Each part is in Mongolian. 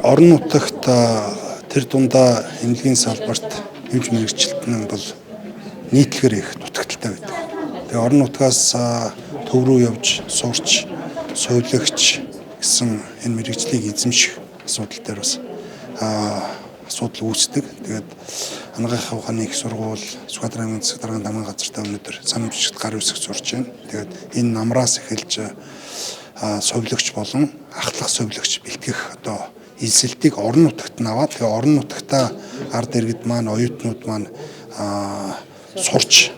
орон нутагт тэр дундаа эмнэлгийн салбарт эмч мэрэгчлэлтэн бол нийтлэгээр их дутагдaltaй байдаг. Тэгээ орон нутгаас төв рүү явж сурч, сувилагч гэсэн энэ мэрэгжлийг эзэмших асуудал дээр бас асуудал үүсдэг. Тэгээд анагаахын ухааны их сургууль, Сүхбаатар аймгийн засаг даргын дамгын газартай өнөөдөр сан бичигт гар үсэг сурч байна. Тэгээд энэ намраас эхэлж сувилагч болон ахлах сувилагч бэлтгэх одоо элсэлтийг орон нутагт наваад тэгээ орон нутагтаа ард иргэд маань, оюутнууд маань сурч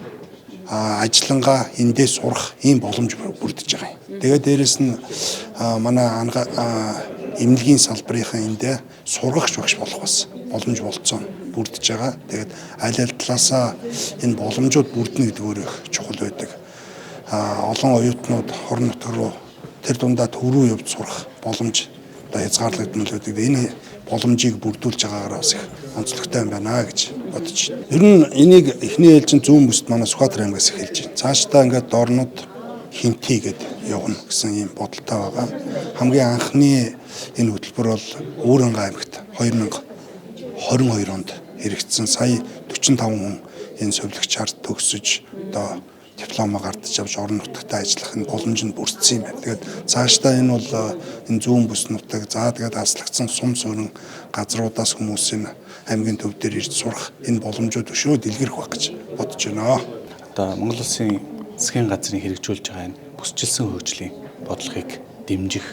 ажиллангаа эндээ сурах ийм боломж бүрдэж байгаа юм. Тэгээд дээрэс нь манай эмнэлгийн салбарынхаа эндээ сургагч багш болох бас боломж болцоо бүрдэж байгаа. Тэгээд аль аль талаасаа энэ боломжууд бүрдэнэ гэдэг өөр их чухал байдаг. Олон оюутнууд орон нутаг руу тэр дундаа төв рүү явж сурах боломж одоо хязгаарлагдмал байдаг. Энэ боломжийг бүрдүүлж байгаагаар бас их онцлогтой юм байна гэж бодож байна. Ер нь энийг эхний ээлжинд зүүн бүсд манай Сүхбаатар аймгаас эхэлж байна. Цаашдаа ингээд орнууд хинтий гэд явна гэсэн ийм бодолтой байгаа. Хамгийн анхны энэ хөтөлбөр бол Өөрөнгө аймагт 2022 онд хэрэгжсэн. Сая 45 хүн энэ сувилагчаар төгсөж одоо дипломоо гардаж авч орон нутагтаа ажиллах нь боломжинд бүрдсэн юм байна. Тэгээд цаашдаа энэ бол энэ зүүн бүс нутаг тэгээд аслагдсан сум суурин газруудаас хүмүүсийн аймгийн төв дээр ирж сурах энэ боломжууд өшөө дэлгэрэх баг гэж бодож байна. Одоо Монгол Улсын засгийн газрын хэрэгжүүлж байгаа энэ бүсчилсэн хөгжлийн бодлогыг дэмжих.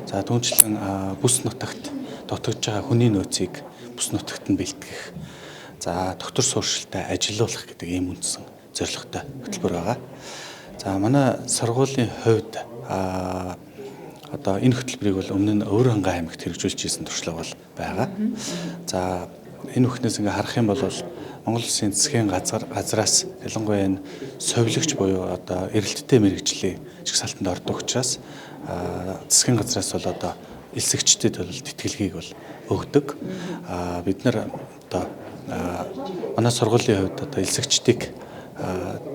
За түүнчлэн бүс нутагт дутагдж байгаа хүний нөөцийг бүс нутагт нь бэлтгэх. За доктор сууршилтай ажилуулах гэдэг ийм үндсэн зорилготой хөтөлбөр байгаа. За манай сургуулийн хувьд одоо энэ хөтөлбөрийг бол өмнө нь Өөрөнгө аймагт хэрэгжүүлж ирсэн туршлага бол байгаа. За энэ бүхнээс ингээ харах юм бол Монгол Улсын засгийн газраас ялангуяа энэ сувилагч буюу одоо эрэлттэй мэрэгжлийн жагсаалтанд ордог учраас засгийн газраас бол одоо элсэгчдэд бол тэтгэлгийг бол өгдөг. Бид нар одоо манай сургуулийн хувьд одоо элсэгчдийг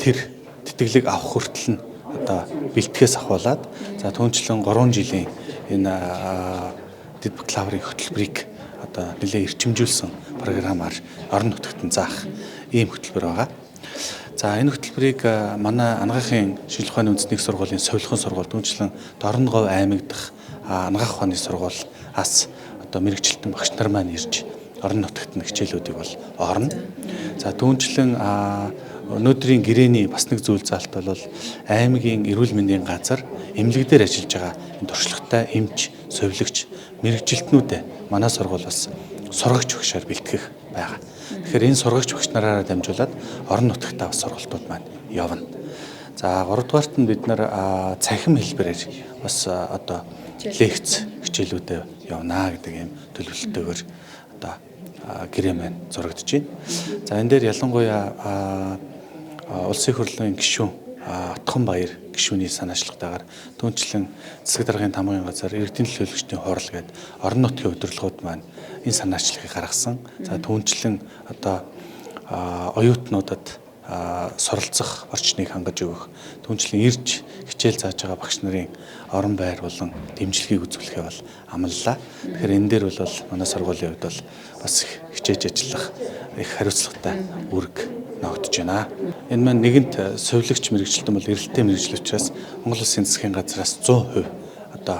тэр тэтгэлийг авах хүртэл нь одоо бэлтгэхээс ахуулаад за түүнчлэн 3 жилийн энэ дэд бакалаврын хөтөлбөрийг одоо нэлээд эрчимжүүлсэн програмаар орон нутагт нь заах ийм хөтөлбөр байгаа. За энэ хөтөлбөрийг манай анагаахын шинжилгээ ухааны үндэсний сургуулийн совилхон сургууль түүнчлэн Дорноговь аймаг дахь анагаах ухааны сургуулиас одоо мэрэгчлэлтэн багш нар маань ирж орон нутагт нь хичээлүүдийг бол орно. За түүнчлэн өнөөдрийн гэрээний бас нэг зүйл заалт бол аймгийн эрүүл мэндийн газар эмнэлэг дээр ажиллаж байгаа энэ туршлагатай эмч, сувилагч, мэрэгжилтнүүдэд манай сургууль бас сургагч багшаар бэлтгэх байгаа. Тэгэхээр энэ сургагч багш нараараа дамжуулаад орон нутагтаа бас сургалтууд маань явна. За 3 дугаарт нь бид нар цахим хэлбэрээр бас одоо лекц хичээлүүдэд явна гэдэг ийм төлөвлөлтөөр одоо гэрээ маань зурагдж байна. За энэ дээр ялангуяа улсын хурлын гишүүн Отхон Баяр гишүүний санаачлагтайгаар түүнчлэн засаг даргын тамгын газар эрдэнэ төлөөлөгчдийн хурал гээд орон нутгийн удирдлагууд маань энэ санаачлагыг гаргасан. За түүнчлэн одоо оюутнуудад суралцах орчныг хангаж өгөх, түүнчлэн ирж хичээл зааж байгаа багш нарын орон байр болон дэмжлэгийг үзүүлэхээ бол амлалаа. Тэгэхээр энэ дээр бол манай сургуулийн хувьд бол бас хичээж ажиллах их хариуцлагатай үүрэг ногдож байна. Энэ маань нэгэнт сувилагч мэрэгчлэлтэн бол эрэлттэй мэрэгжил учраас Монгол Улсын засгийн газраас 100% одоо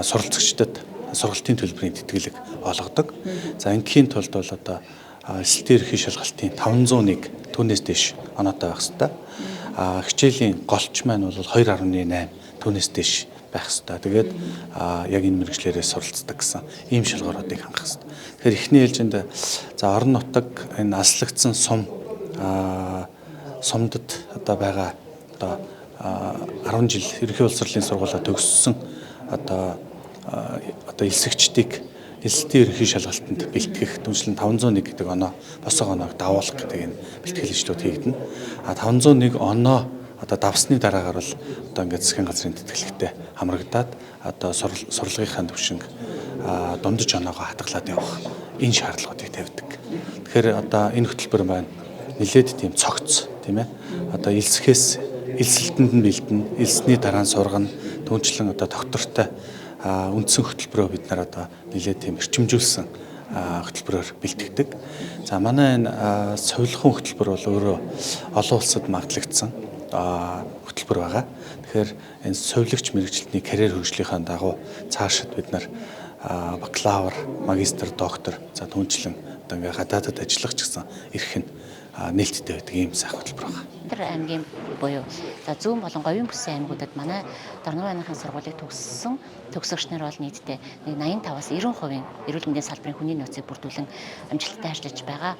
суралцагчдад сургалтын төлбөрийн тэтгэлэг олгодог. За ингийн тулд бол одоо элсэлтийн ерхий шалгалтын 501 түүнээс дээш оноотой байх ёстой. Хичээлийн голч маань бол 2.8 түүнээс дээш байх ёстой. Тэгээд яг энэ мэрэгчлэрээ суралцдаг гэсэн ийм шалгууруудыг хангах ёстой. Тэгэхээр эхний ээлжинд за орон нутаг энэ аслагдсан сумдад одоо байгаа одоо 10 жил ерхий улсрлын сургуулаа төгссөн одоо элсэгчдийг элсэлтийн ерхий шалгалтанд бэлтгэх түншлэн 501 гэдэг оноо босоо оноог давуулах гэдэг энэ бэлтгэл ажлууд хийгдэнэ. 501 оноо одоо давсны дараагаар бол одоо ингээд засгийн газрын тэтгэлэгтэй хамрагдаад одоо сурлагынхаа төвшинг дундаж оноогоо хадгалаад явах энэ шаардлагуудыг тавьдаг. Тэгэхээр одоо энэ хөтөлбөр маань нэлээд тийм цогц тийм ээ. Одоо элсэлтэнд нь бэлдэнэ, элсний дараа нь сургана, түүнчлэн одоо доктортой үндсэн хөтөлбөрөө бид нар одоо нэлээд тийм эрчимжүүлсэн хөтөлбөрөөр бэлтгэдэг. За манай энэ совилгын хөтөлбөр бол өөрөө олон улсад магадлагдсан хөтөлбөр байгаа. Тэгэхээр энэ совилогч мэрэгчлэлтний карьер хөгжлийнхаа дагуу цаашид бид нар бакалавр, магистр, доктор за түнчлэн одоо ингээ гадаадад ажиллах ч гэсэн эрх нь нээлттэй байдаг ийм сайх хөтөлбөр байгаа. Тэр аймгийн буюу за зүүн болон говийн бүсийн аймагуудад манай Дорногов аймгийн сургуулийг төгссөн төгсөгч нар бол нийтдээ 85-аас 90% эрүүл мэндийн салбарын хүний нөөцийг бүрдүүлэн амжилттай ажиллаж байгаа.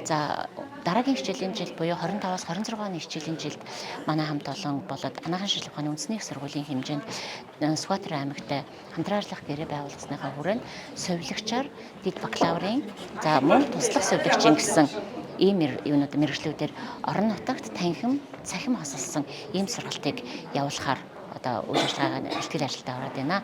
За дараагийн хичээлийн жил буюу 25-аас 26 оны хичээлийн жилд манай хамт олон болоод анагаахын шинжилгээ ухааны үндэсний их сургуулийн хэмжээнд Сүхбаатар аймагтай хамтран ажиллах гэрээ байгуулагдсныхаа хүрээнд совилогчаар дэд бакалаврын за мөн туслах совилогчийн гэсэн ийм юунууд мэргэжлүүдээр орон нутагт танхим, цахим хосолсон ийм сургалтыг явуулахаар одоо үйл ажиллагаа бэлтгэл ажилдаа ороод байна.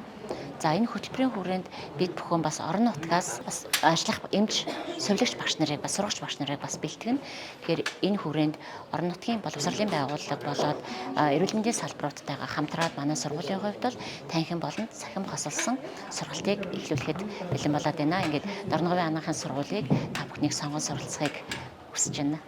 За энэ хөтөлбөрийн хүрээнд бид бүхэн бас орон нутгаас бас ажиллах эмч, совилогч багш нарыг бас сургагч багш нарыг бас бэлтгэн. Тэгэхээр энэ хүрээнд орон нутгийн боловсролын байгууллага болоод эрүүл мэндийн салбаруудтайгаа хамтраад манай сургуулийн хувьд бол танхим болон цахим хосолсон сургалтыг эхлүүлэхэд бэлэн болоод байна. Ингээд Дорноговын анагаахын сургуулийг та бүхнийг сонгон суралцахыг хүсэж байна.